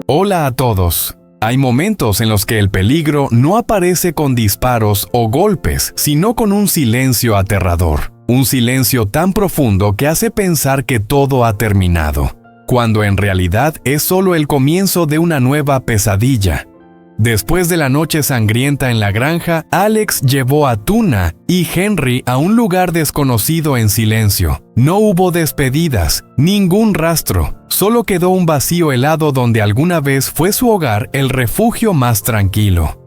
Hola a todos. Hay momentos en los que el peligro no aparece con disparos o golpes, sino con un silencio aterrador. Un silencio tan profundo que hace pensar que todo ha terminado, cuando en realidad es solo el comienzo de una nueva pesadilla. Después de la noche sangrienta en la granja, Alex llevó a Tuna y Henry a un lugar desconocido en silencio. No hubo despedidas, ningún rastro. Solo quedó un vacío helado donde alguna vez fue su hogar, el refugio más tranquilo.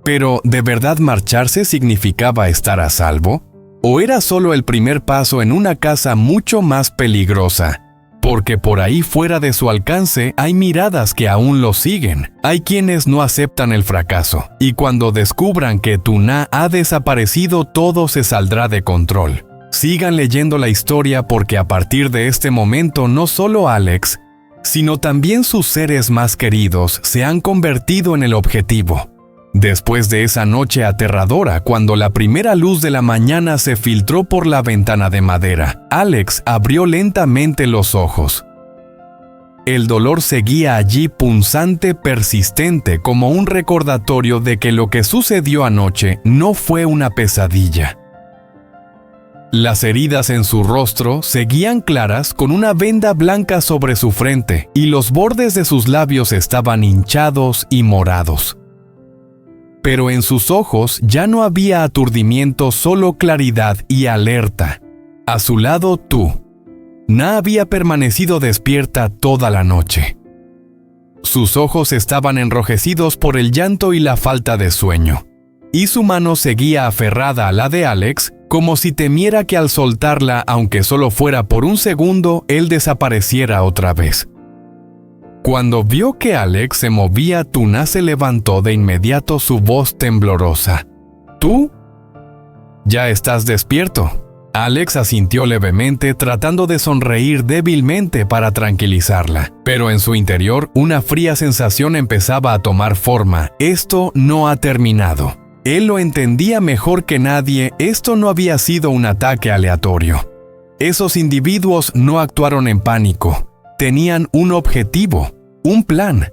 Pero, ¿de verdad marcharse significaba estar a salvo? ¿O era solo el primer paso en una casa mucho más peligrosa? Porque por ahí fuera de su alcance hay miradas que aún lo siguen. Hay quienes no aceptan el fracaso, y cuando descubran que Tuna ha desaparecido, todo se saldrá de control. Sigan leyendo la historia porque a partir de este momento no solo Alex, sino también sus seres más queridos se han convertido en el objetivo. Después de esa noche aterradora, cuando la primera luz de la mañana se filtró por la ventana de madera, Alex abrió lentamente los ojos. El dolor seguía allí punzante, persistente, como un recordatorio de que lo que sucedió anoche no fue una pesadilla. Las heridas en su rostro seguían claras con una venda blanca sobre su frente y los bordes de sus labios estaban hinchados y morados. Pero en sus ojos ya no había aturdimiento, solo claridad y alerta. A su lado tú. Na había permanecido despierta toda la noche. Sus ojos estaban enrojecidos por el llanto y la falta de sueño, y su mano seguía aferrada a la de Alex, como si temiera que al soltarla, aunque solo fuera por un segundo, él desapareciera otra vez. Cuando vio que Alex se movía, Tuna se levantó de inmediato, su voz temblorosa. ¿Tú? ¿Ya estás despierto? Alex asintió levemente, tratando de sonreír débilmente para tranquilizarla. Pero en su interior, una fría sensación empezaba a tomar forma. Esto no ha terminado. Él lo entendía mejor que nadie, esto no había sido un ataque aleatorio. Esos individuos no actuaron en pánico. Tenían un objetivo, un plan.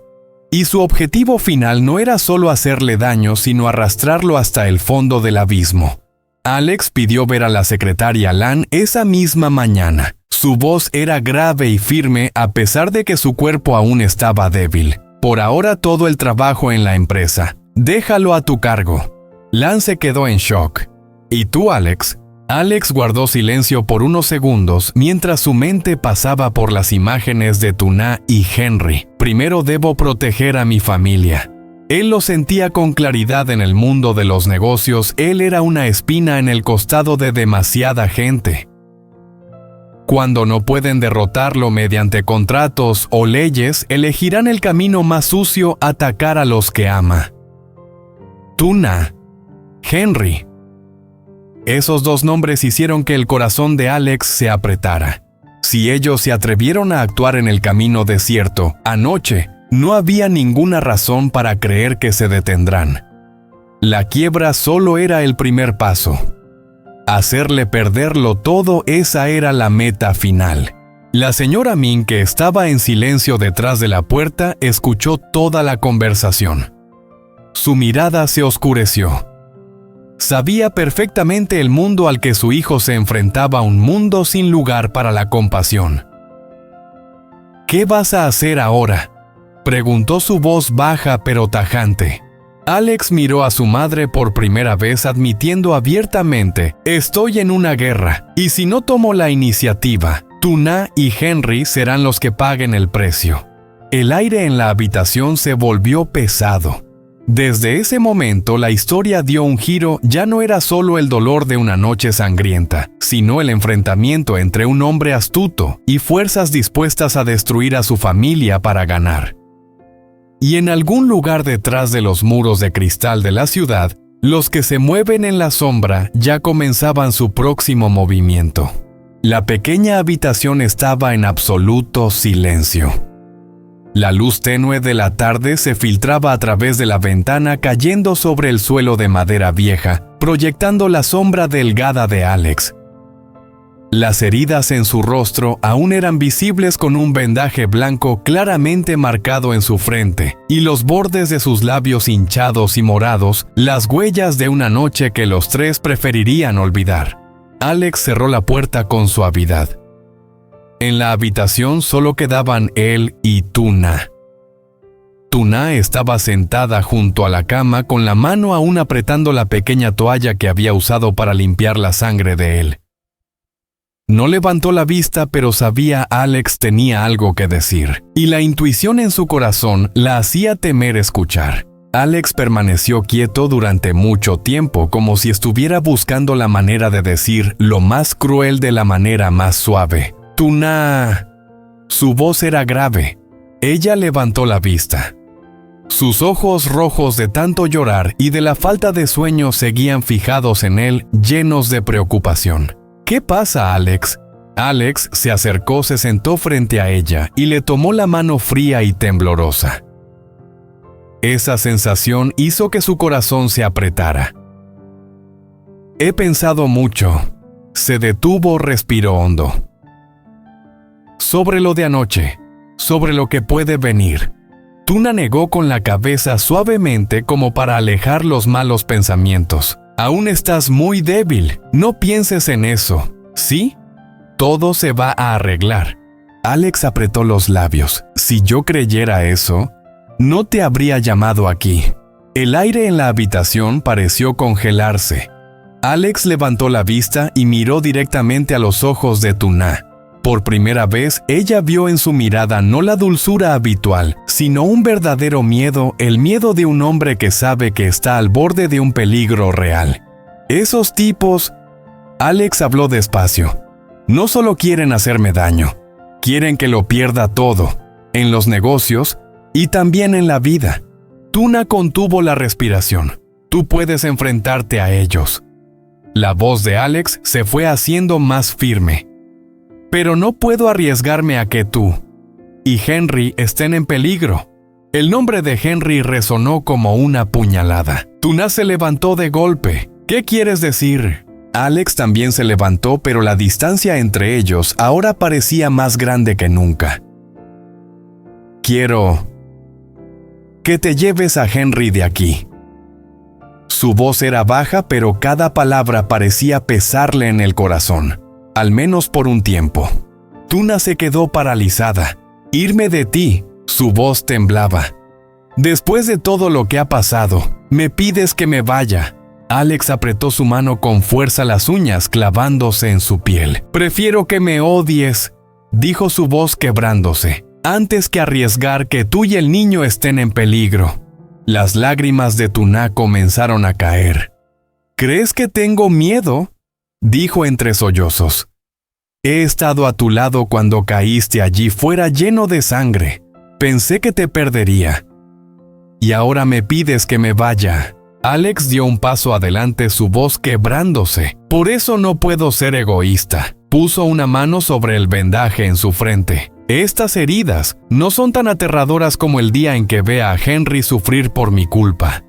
Y su objetivo final no era solo hacerle daño, sino arrastrarlo hasta el fondo del abismo. Alex pidió ver a la secretaria Lan esa misma mañana. Su voz era grave y firme a pesar de que su cuerpo aún estaba débil. Por ahora todo el trabajo en la empresa. Déjalo a tu cargo. Lan se quedó en shock. ¿Y tú, Alex? Alex guardó silencio por unos segundos mientras su mente pasaba por las imágenes de Tuna y Henry. Primero debo proteger a mi familia. Él lo sentía con claridad en el mundo de los negocios. Él era una espina en el costado de demasiada gente. Cuando no pueden derrotarlo mediante contratos o leyes, elegirán el camino más sucio: atacar a los que ama. Tuna, Henry. Esos dos nombres hicieron que el corazón de Alex se apretara. Si ellos se atrevieron a actuar en el camino desierto anoche, no había ninguna razón para creer que se detendrán. La quiebra solo era el primer paso. Hacerle perderlo todo, esa era la meta final. La señora Min, que estaba en silencio detrás de la puerta, escuchó toda la conversación. Su mirada se oscureció. Sabía perfectamente el mundo al que su hijo se enfrentaba, un mundo sin lugar para la compasión. ¿Qué vas a hacer ahora?, preguntó su voz baja pero tajante. Alex miró a su madre por primera vez, admitiendo abiertamente: estoy en una guerra, y si no tomo la iniciativa, Tuna y Henry serán los que paguen el precio. El aire en la habitación se volvió pesado. Desde ese momento la historia dio un giro. Ya no era solo el dolor de una noche sangrienta, sino el enfrentamiento entre un hombre astuto y fuerzas dispuestas a destruir a su familia para ganar. Y en algún lugar detrás de los muros de cristal de la ciudad, los que se mueven en la sombra ya comenzaban su próximo movimiento. La pequeña habitación estaba en absoluto silencio. La luz tenue de la tarde se filtraba a través de la ventana, cayendo sobre el suelo de madera vieja, proyectando la sombra delgada de Alex. Las heridas en su rostro aún eran visibles con un vendaje blanco claramente marcado en su frente, y los bordes de sus labios hinchados y morados, las huellas de una noche que los tres preferirían olvidar. Alex cerró la puerta con suavidad. En la habitación solo quedaban él y Tuna. Tuna estaba sentada junto a la cama con la mano aún apretando la pequeña toalla que había usado para limpiar la sangre de él. No levantó la vista, pero sabía Alex tenía algo que decir, y la intuición en su corazón la hacía temer escuchar. Alex permaneció quieto durante mucho tiempo, como si estuviera buscando la manera de decir lo más cruel de la manera más suave. Tuna. Su voz era grave. Ella levantó la vista. Sus ojos rojos de tanto llorar y de la falta de sueño seguían fijados en él, llenos de preocupación. ¿Qué pasa, Alex? Alex se acercó, se sentó frente a ella y le tomó la mano fría y temblorosa. Esa sensación hizo que su corazón se apretara. He pensado mucho. Se detuvo, respiró hondo. Sobre lo de anoche, sobre lo que puede venir. Tuna negó con la cabeza suavemente como para alejar los malos pensamientos. Aún estás muy débil, no pienses en eso, ¿sí? Todo se va a arreglar. Alex apretó los labios. Si yo creyera eso, no te habría llamado aquí. El aire en la habitación pareció congelarse. Alex levantó la vista y miró directamente a los ojos de Tuna. Por primera vez, ella vio en su mirada no la dulzura habitual, sino un verdadero miedo, el miedo de un hombre que sabe que está al borde de un peligro real. Esos tipos... Alex habló despacio. No solo quieren hacerme daño, quieren que lo pierda todo, en los negocios y también en la vida. Tuna contuvo la respiración. Tú puedes enfrentarte a ellos. La voz de Alex se fue haciendo más firme. Pero no puedo arriesgarme a que tú y Henry estén en peligro. El nombre de Henry resonó como una puñalada. Tuna se levantó de golpe. ¿Qué quieres decir? Alex también se levantó, pero la distancia entre ellos ahora parecía más grande que nunca. Quiero que te lleves a Henry de aquí. Su voz era baja, pero cada palabra parecía pesarle en el corazón. Al menos por un tiempo. Tuna se quedó paralizada. Irme de ti. Su voz temblaba. Después de todo lo que ha pasado, me pides que me vaya. Alex apretó su mano con fuerza, las uñas clavándose en su piel. Prefiero que me odies, dijo su voz quebrándose, antes que arriesgar que tú y el niño estén en peligro. Las lágrimas de Tuna comenzaron a caer. ¿Crees que tengo miedo? Dijo entre sollozos. He estado a tu lado cuando caíste allí fuera lleno de sangre. Pensé que te perdería. Y ahora me pides que me vaya. Alex dio un paso adelante, su voz quebrándose. Por eso no puedo ser egoísta. Puso una mano sobre el vendaje en su frente. Estas heridas no son tan aterradoras como el día en que vea a Henry sufrir por mi culpa.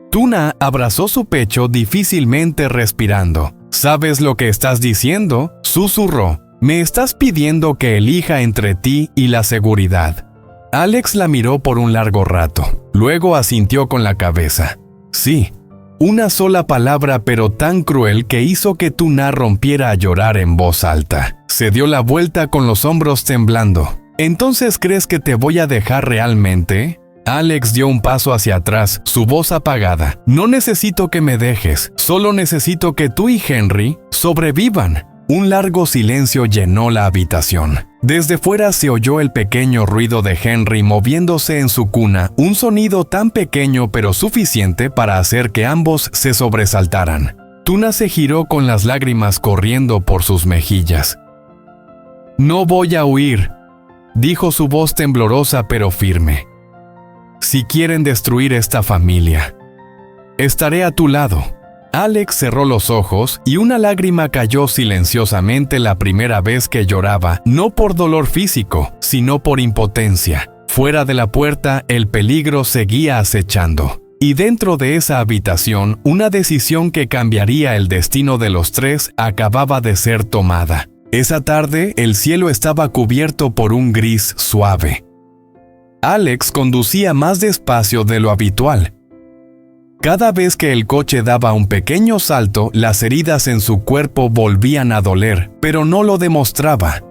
Tuna abrazó su pecho difícilmente respirando. ¿Sabes lo que estás diciendo? Susurró. Me estás pidiendo que elija entre ti y la seguridad. Alex la miró por un largo rato. Luego asintió con la cabeza. Sí, una sola palabra pero tan cruel que hizo que Tuna rompiera a llorar en voz alta. Se dio la vuelta con los hombros temblando. ¿Entonces crees que te voy a dejar realmente? Alex dio un paso hacia atrás, su voz apagada. No necesito que me dejes, solo necesito que tú y Henry sobrevivan. Un largo silencio llenó la habitación. Desde fuera se oyó el pequeño ruido de Henry moviéndose en su cuna, un sonido tan pequeño pero suficiente para hacer que ambos se sobresaltaran. Tuna se giró con las lágrimas corriendo por sus mejillas. No voy a huir, dijo su voz temblorosa pero firme. Si quieren destruir esta familia, estaré a tu lado. Alex cerró los ojos y una lágrima cayó silenciosamente la primera vez que lloraba, no por dolor físico, sino por impotencia. Fuera de la puerta, el peligro seguía acechando. Y dentro de esa habitación, una decisión que cambiaría el destino de los tres acababa de ser tomada. Esa tarde, el cielo estaba cubierto por un gris suave. Alex conducía más despacio de lo habitual. Cada vez que el coche daba un pequeño salto, las heridas en su cuerpo volvían a doler, pero no lo demostraba.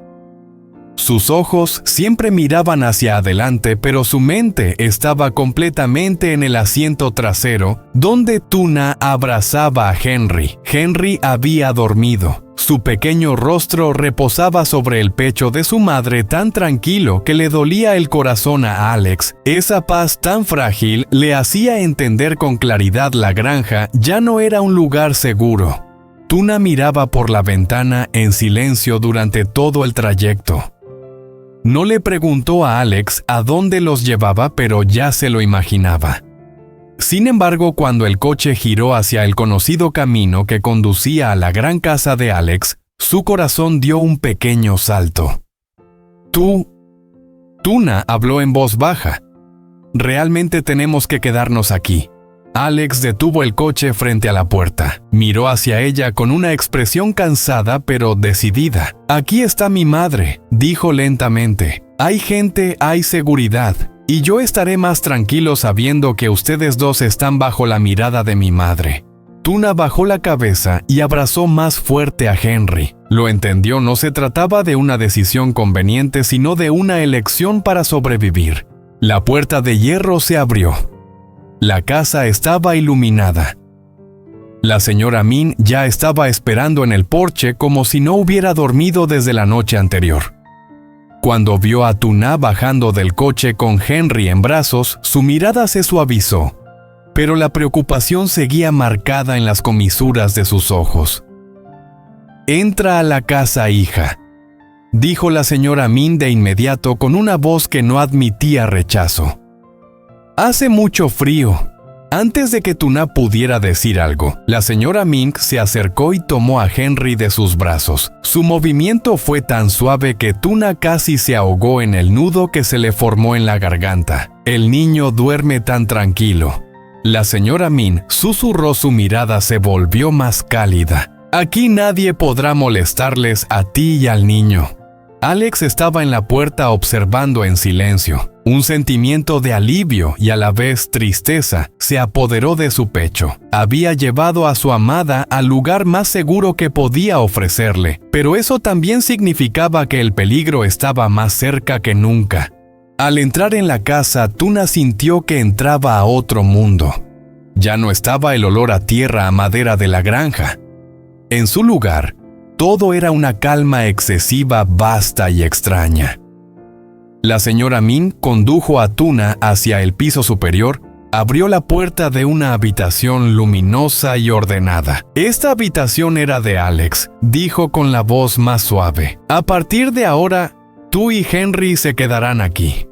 Sus ojos siempre miraban hacia adelante, pero su mente estaba completamente en el asiento trasero, donde Tuna abrazaba a Henry. Henry había dormido. Su pequeño rostro reposaba sobre el pecho de su madre tan tranquilo que le dolía el corazón a Alex. Esa paz tan frágil le hacía entender con claridad la granja ya no era un lugar seguro. Tuna miraba por la ventana en silencio durante todo el trayecto. No le preguntó a Alex a dónde los llevaba, pero ya se lo imaginaba. Sin embargo, cuando el coche giró hacia el conocido camino que conducía a la gran casa de Alex, su corazón dio un pequeño salto. Tuna habló en voz baja. «Realmente tenemos que quedarnos aquí». Alex detuvo el coche frente a la puerta. Miró hacia ella con una expresión cansada pero decidida. «Aquí está mi madre», dijo lentamente. «Hay gente, hay seguridad. Y yo estaré más tranquilo sabiendo que ustedes dos están bajo la mirada de mi madre». Tuna bajó la cabeza y abrazó más fuerte a Henry. Lo entendió, no se trataba de una decisión conveniente, sino de una elección para sobrevivir. La puerta de hierro se abrió. La casa estaba iluminada. La señora Min ya estaba esperando en el porche como si no hubiera dormido desde la noche anterior. Cuando vio a Tuna bajando del coche con Henry en brazos, su mirada se suavizó, pero la preocupación seguía marcada en las comisuras de sus ojos. «Entra a la casa, hija», dijo la señora Min de inmediato con una voz que no admitía rechazo. «Hace mucho frío». Antes de que Tuna pudiera decir algo, la señora Mink se acercó y tomó a Henry de sus brazos. Su movimiento fue tan suave que Tuna casi se ahogó en el nudo que se le formó en la garganta. «El niño duerme tan tranquilo». La señora Min susurró, su mirada se volvió más cálida. «Aquí nadie podrá molestarles a ti y al niño». Alex estaba en la puerta observando en silencio. Un sentimiento de alivio y a la vez tristeza se apoderó de su pecho. Había llevado a su amada al lugar más seguro que podía ofrecerle, pero eso también significaba que el peligro estaba más cerca que nunca. Al entrar en la casa, Tuna sintió que entraba a otro mundo. Ya no estaba el olor a tierra, a madera de la granja. En su lugar, todo era una calma excesiva, vasta y extraña. La señora Min condujo a Tuna hacia el piso superior, abrió la puerta de una habitación luminosa y ordenada. «Esta habitación era de Alex», dijo con la voz más suave. «A partir de ahora, tú y Henry se quedarán aquí».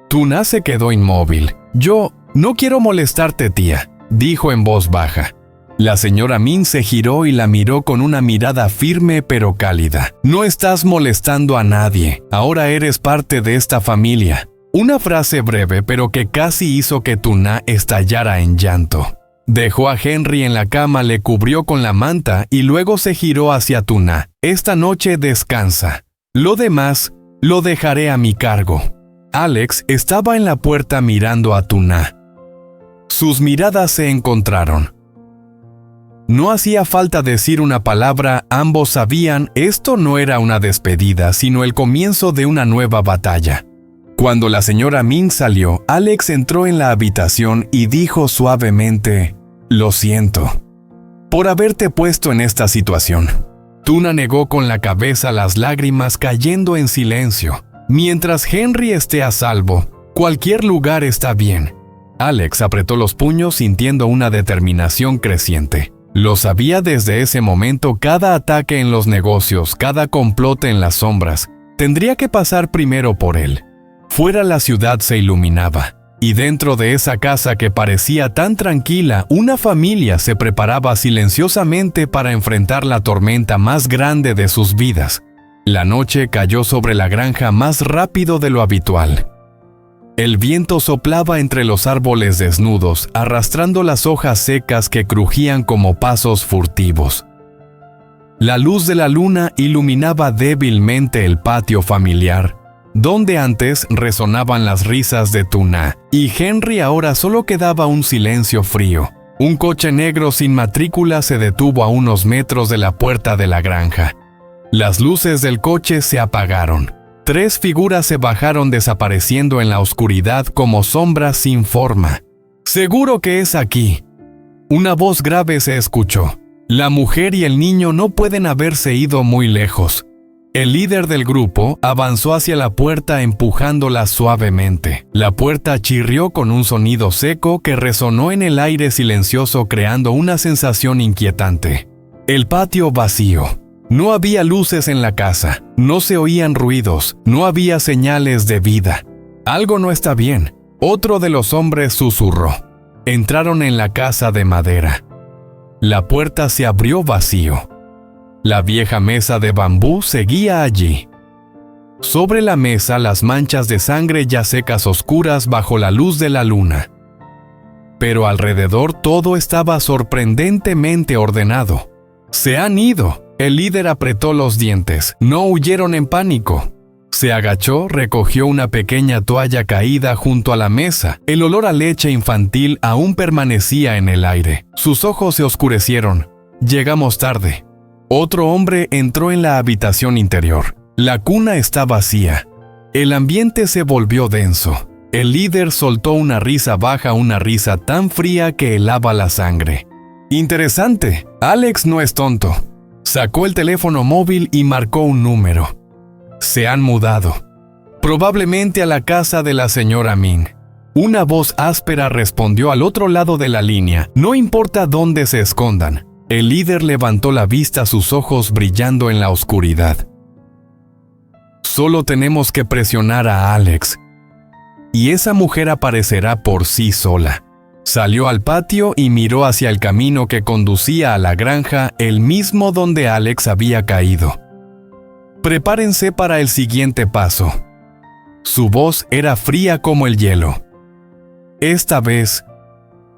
Tuna se quedó inmóvil. «Yo no quiero molestarte, tía», dijo en voz baja. La señora Min se giró y la miró con una mirada firme pero cálida. «No estás molestando a nadie. Ahora eres parte de esta familia». Una frase breve pero que casi hizo que Tuna estallara en llanto. Dejó a Henry en la cama, le cubrió con la manta y luego se giró hacia Tuna. «Esta noche descansa. Lo demás lo dejaré a mi cargo». Alex estaba en la puerta mirando a Tuna. Sus miradas se encontraron. No hacía falta decir una palabra, ambos sabían, esto no era una despedida, sino el comienzo de una nueva batalla. Cuando la señora Min salió, Alex entró en la habitación y dijo suavemente: «Lo siento por haberte puesto en esta situación». Tuna negó con la cabeza, las lágrimas cayendo en silencio. «Mientras Henry esté a salvo, cualquier lugar está bien». Alex apretó los puños sintiendo una determinación creciente. Lo sabía desde ese momento, cada ataque en los negocios, cada complot en las sombras, tendría que pasar primero por él. Fuera la ciudad se iluminaba, y dentro de esa casa que parecía tan tranquila, una familia se preparaba silenciosamente para enfrentar la tormenta más grande de sus vidas. La noche cayó sobre la granja más rápido de lo habitual. El viento soplaba entre los árboles desnudos, arrastrando las hojas secas que crujían como pasos furtivos. La luz de la luna iluminaba débilmente el patio familiar, donde antes resonaban las risas de Tuna, y Henry ahora solo quedaba un silencio frío. Un coche negro sin matrícula se detuvo a unos metros de la puerta de la granja. Las luces del coche se apagaron. 3 figuras se bajaron desapareciendo en la oscuridad como sombras sin forma. «Seguro que es aquí». Una voz grave se escuchó. La mujer y el niño no pueden haberse ido muy lejos. El líder del grupo avanzó hacia la puerta empujándola suavemente. La puerta chirrió con un sonido seco que resonó en el aire silencioso creando una sensación inquietante. El patio vacío. No había luces en la casa, no se oían ruidos, no había señales de vida. Algo no está bien, otro de los hombres susurró. Entraron en la casa de madera. La puerta se abrió vacío. La vieja mesa de bambú seguía allí. Sobre la mesa las manchas de sangre ya secas oscuras bajo la luz de la luna. Pero alrededor todo estaba sorprendentemente ordenado. «Se han ido». El líder apretó los dientes. No huyeron en pánico. Se agachó, recogió una pequeña toalla caída junto a la mesa. El olor a leche infantil aún permanecía en el aire. Sus ojos se oscurecieron. «Llegamos tarde». Otro hombre entró en la habitación interior. La cuna está vacía. El ambiente se volvió denso. El líder soltó una risa baja, una risa tan fría que helaba la sangre. «Interesante. Alex no es tonto». Sacó el teléfono móvil y marcó un número. «Se han mudado. Probablemente a la casa de la señora Ming». Una voz áspera respondió al otro lado de la línea. «No importa dónde se escondan». El líder levantó la vista, sus ojos brillando en la oscuridad. «Solo tenemos que presionar a Alex. Y esa mujer aparecerá por sí sola». Salió al patio y miró hacia el camino que conducía a la granja, el mismo donde Alex había caído. «Prepárense para el siguiente paso». Su voz era fría como el hielo. «Esta vez,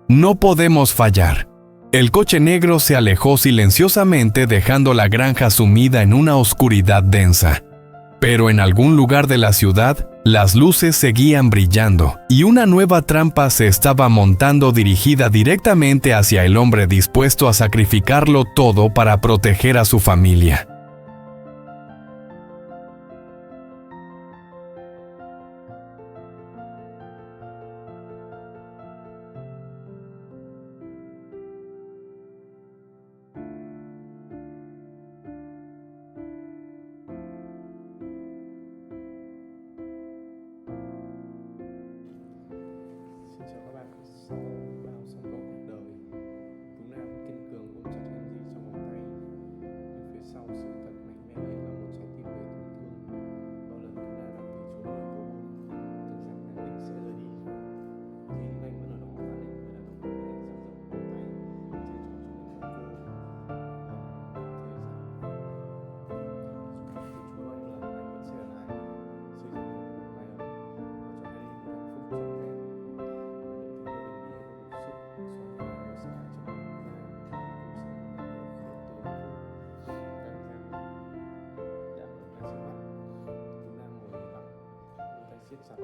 no podemos fallar». El coche negro se alejó silenciosamente dejando la granja sumida en una oscuridad densa. Pero en algún lugar de la ciudad, las luces seguían brillando y una nueva trampa se estaba montando dirigida directamente hacia el hombre dispuesto a sacrificarlo todo para proteger a su familia. Xin chào các bạn, sau bao sóng gió cuộc đời, Tú Nam kiên cường ôm chặt Henry trong vòng tay. Nhưng phía sau sự thật mạnh mẽ là một trái tim đầy tổn thương. Bao lần Tú Nam đã từ chối lời cầu hôn, tưởng rằng Alex sẽ rời đi. Thế nhưng anh vẫn ở đó, Alex người đàn ông mạnh mẽ dang rộng vòng tay, che chở cho mình cô. Thế rằng dù từ chối bao nhiêu lần, anh vẫn sẽ ở lại, xây dựng một cuộc mái ấm và cho Henry một hạnh phúc trọn vẹn. Siết chặt